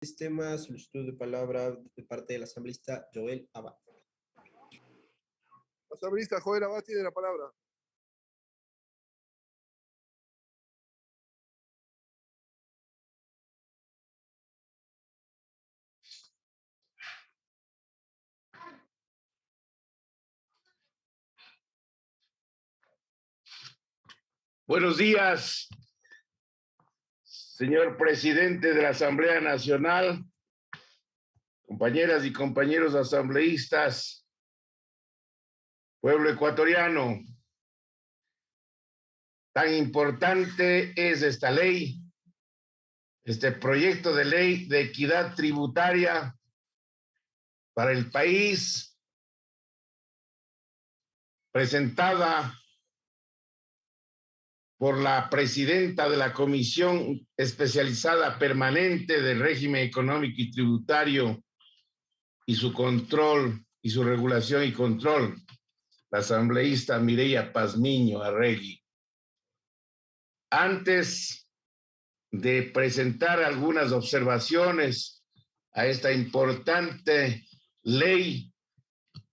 sistema, solicitud de palabra de parte del asambleísta Joel Abad. Asambleísta Joel Abad tiene la palabra. Buenos días, señor presidente de la Asamblea Nacional, compañeras y compañeros asambleístas, pueblo ecuatoriano. Tan importante es esta ley, este proyecto de ley de equidad tributaria para el país, presentada por la presidenta de la Comisión Especializada Permanente del Régimen Económico y Tributario y su control y su regulación y control, la asambleísta Mireya Pazmiño Arregui. Antes de presentar algunas observaciones a esta importante ley,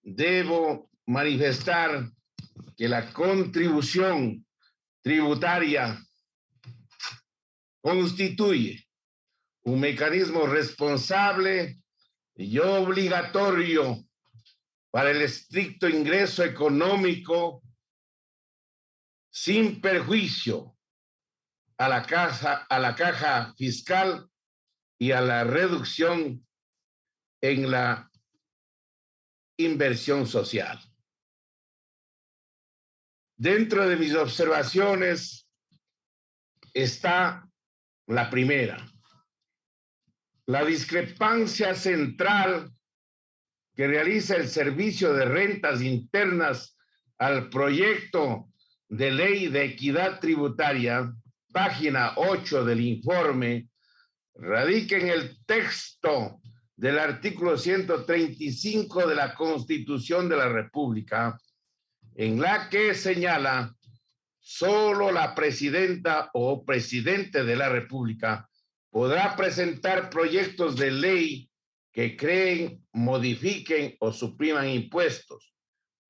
debo manifestar que la contribución tributaria constituye un mecanismo responsable y obligatorio para el estricto ingreso económico sin perjuicio a la caja fiscal y a la reducción en la inversión social. Dentro de mis observaciones está la primera, la discrepancia central que realiza el Servicio de Rentas Internas al proyecto de ley de equidad tributaria, página 8 del informe, radica en el texto del artículo 135 de la Constitución de la República, en la que señala solo la presidenta o presidente de la República podrá presentar proyectos de ley que creen, modifiquen o supriman impuestos,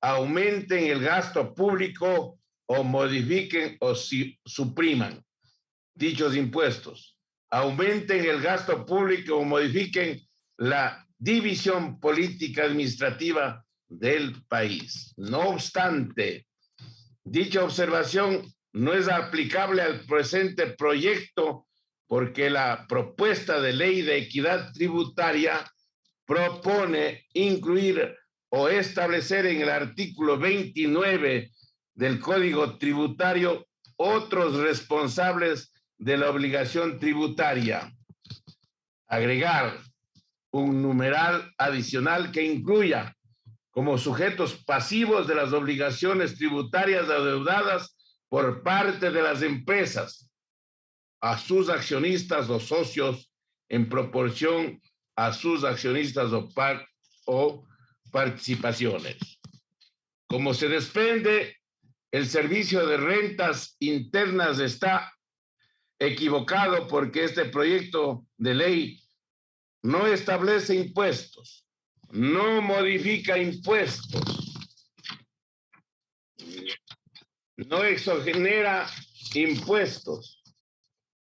aumenten el gasto público o modifiquen o supriman dichos impuestos, aumenten el gasto público o modifiquen la división política administrativa del país. No obstante, dicha observación no es aplicable al presente proyecto porque la propuesta de ley de equidad tributaria propone incluir o establecer en el artículo 29 del Código Tributario otros responsables de la obligación tributaria. Agregar un numeral adicional que incluya como sujetos pasivos de las obligaciones tributarias adeudadas por parte de las empresas a sus accionistas o socios en proporción a sus accionistas o participaciones. Como se desprende, el Servicio de Rentas Internas está equivocado porque este proyecto de ley no establece impuestos, no modifica impuestos, no exonera impuestos,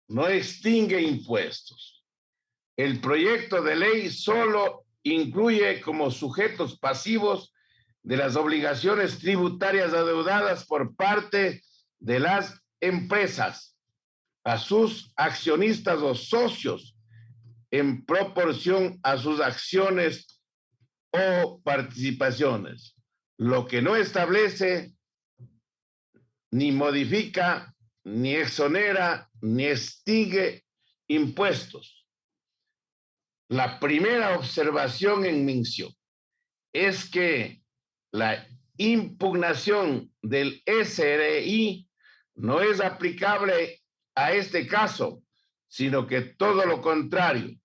no extingue impuestos. El proyecto de ley solo incluye como sujetos pasivos de las obligaciones tributarias adeudadas por parte de las empresas a sus accionistas o socios en proporción a sus acciones o participaciones, lo que no establece, ni modifica, ni exonera, ni extingue impuestos. La primera observación en mención es que la impugnación del SRI no es aplicable a este caso, sino que todo lo contrario.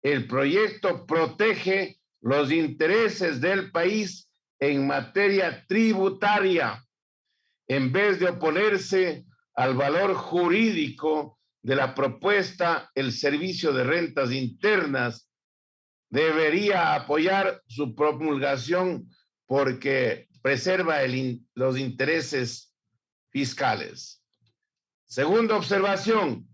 El proyecto protege los intereses del país en materia tributaria, en vez de oponerse al valor jurídico de la propuesta, el Servicio de Rentas Internas debería apoyar su promulgación porque preserva los intereses fiscales. Segunda observación,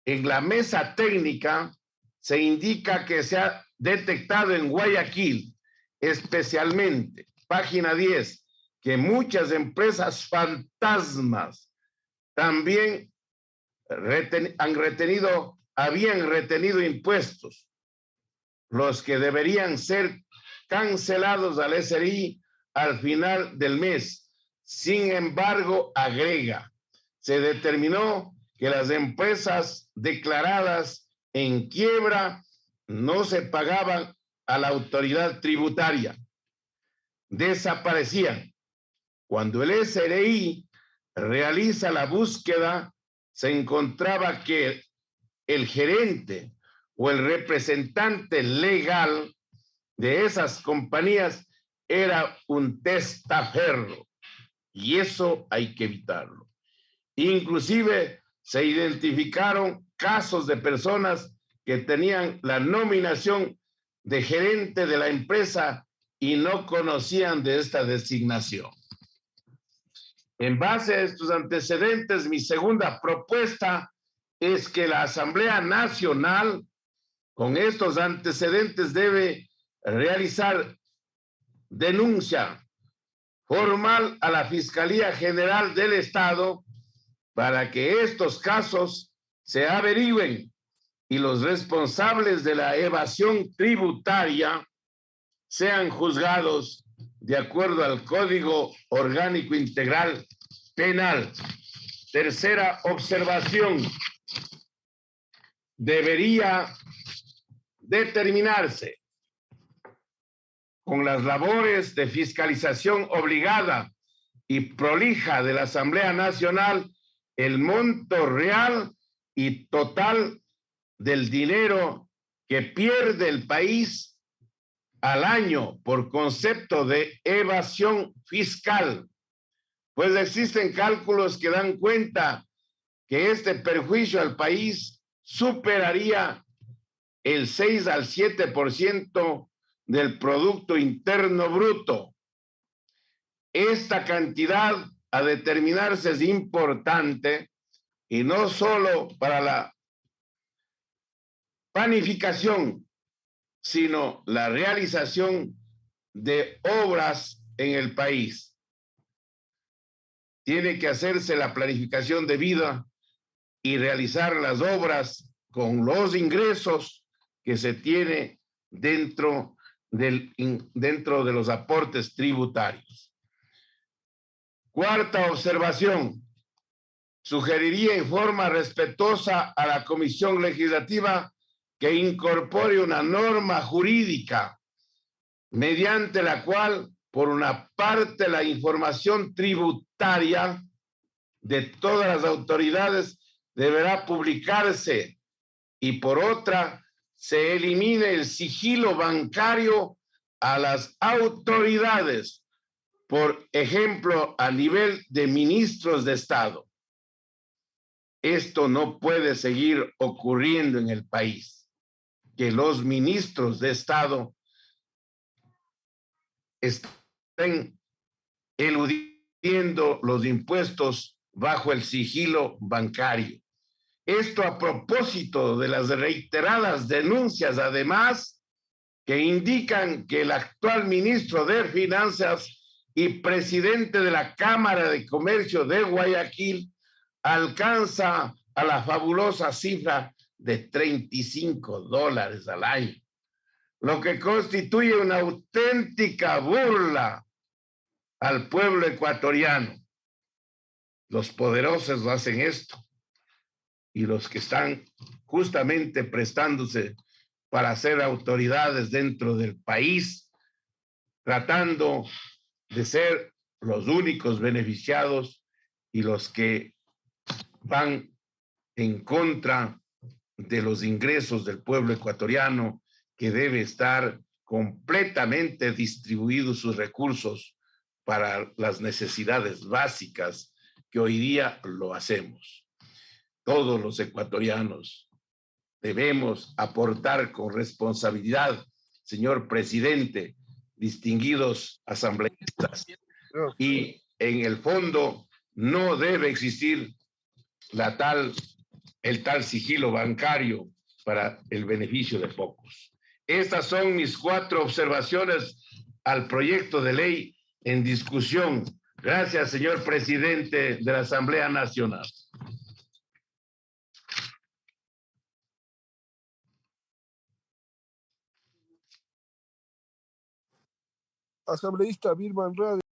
en la mesa técnica se indica que se ha detectado en Guayaquil, especialmente, página 10, que muchas empresas fantasmas también habían retenido impuestos, los que deberían ser cancelados al SRI al final del mes. Sin embargo, agrega, se determinó que las empresas declaradas en quiebra no se pagaban a la autoridad tributaria, desaparecían. Cuando el SRI realiza la búsqueda, se encontraba que el gerente o el representante legal de esas compañías era un testaferro, y eso hay que evitarlo. Inclusive se identificaron casos de personas que tenían la nominación de gerente de la empresa y no conocían de esta designación. En base a estos antecedentes, mi segunda propuesta es que la Asamblea Nacional, con estos antecedentes, debe realizar denuncia formal a la Fiscalía General del Estado para que estos casos se averigüen y los responsables de la evasión tributaria sean juzgados de acuerdo al Código Orgánico Integral Penal. Tercera observación, debería determinarse con las labores de fiscalización obligada y prolija de la Asamblea Nacional el monto real y total del dinero que pierde el país al año por concepto de evasión fiscal, pues existen cálculos que dan cuenta que este perjuicio al país superaría el 6 al 7% del Producto Interno Bruto. Esta cantidad a determinarse es importante y no solo para la planificación, sino la realización de obras en el país. Tiene que hacerse la planificación debida y realizar las obras con los ingresos que se tiene dentro de los aportes tributarios. Cuarta observación, sugeriría en forma respetuosa a la Comisión Legislativa que incorpore una norma jurídica mediante la cual, por una parte, la información tributaria de todas las autoridades deberá publicarse y por otra, se elimine el sigilo bancario a las autoridades, por ejemplo, a nivel de ministros de Estado. Esto no puede seguir ocurriendo en el país, que los ministros de Estado estén eludiendo los impuestos bajo el sigilo bancario. Esto a propósito de las reiteradas denuncias, además, que indican que el actual ministro de Finanzas y presidente de la Cámara de Comercio de Guayaquil alcanza a la fabulosa cifra de $35 al año, lo que constituye una auténtica burla al pueblo ecuatoriano. Los poderosos hacen esto y los que están justamente prestándose para ser autoridades dentro del país, tratando de ser los únicos beneficiados y los que van en contra de los ingresos del pueblo ecuatoriano, que debe estar completamente distribuidos sus recursos para las necesidades básicas que hoy día lo hacemos. todos los ecuatorianos. Debemos aportar con responsabilidad, señor presidente, distinguidos asambleístas. Y en el fondo no debe existir el tal sigilo bancario para el beneficio de pocos. Estas son mis 4 observaciones al proyecto de ley en discusión. Gracias, señor presidente de la Asamblea Nacional. Asambleísta Birman Rade.